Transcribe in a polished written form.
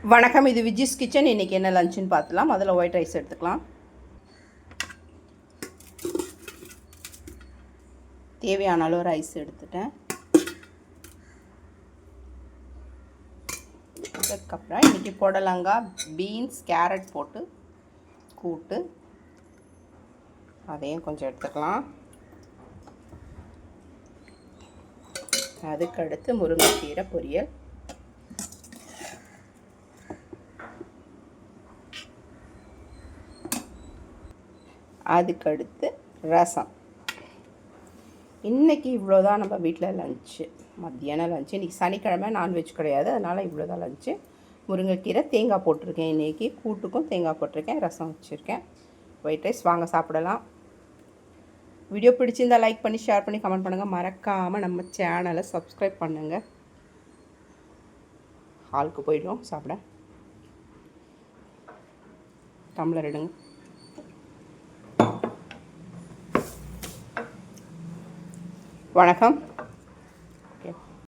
வணக்கம், இது விஜிஸ் கிச்சன். இன்றைக்கி என்ன லஞ்சுன்னு பார்த்துலாம். முதல்ல ஒயிட் ரைஸ் எடுத்துக்கலாம். தேவையான அளவு ரைஸ் எடுத்துட்டேன். அதுக்கப்புறம் இன்றைக்கி புடலங்காய், பீன்ஸ், கேரட் போட்டு கூட்டு, அதையும் கொஞ்சம் எடுத்துக்கலாம். அதுக்கடுத்து முருங்கைக்கீரை பொரியல், அதுக்கடுத்து ரசம். இன்றைக்கி இவ்வளோதான் நம்ம வீட்டில் லஞ்சு, மத்தியானம் லஞ்சு. இன்றைக்கி சனிக்கிழமை நான்வெஜ் கிடையாது, அதனால் இவ்வளோதான் லஞ்சு. முருங்கைக்கீரை, தேங்காய் போட்டிருக்கேன். இன்றைக்கி கூட்டுக்கும் தேங்காய் போட்டிருக்கேன், ரசம் வச்சுருக்கேன். White rice. வாங்க சாப்பிடலாம். வீடியோ பிடிச்சிருந்தால் லைக் பண்ணி, ஷேர் பண்ணி, கமெண்ட் பண்ணுங்கள். மறக்காமல் நம்ம சேனலை சப்ஸ்கிரைப் பண்ணுங்கள். ஹாலுக்கு போய்டும் சாப்பிட. டம்ளர் எடுங்க. வணக்கம்.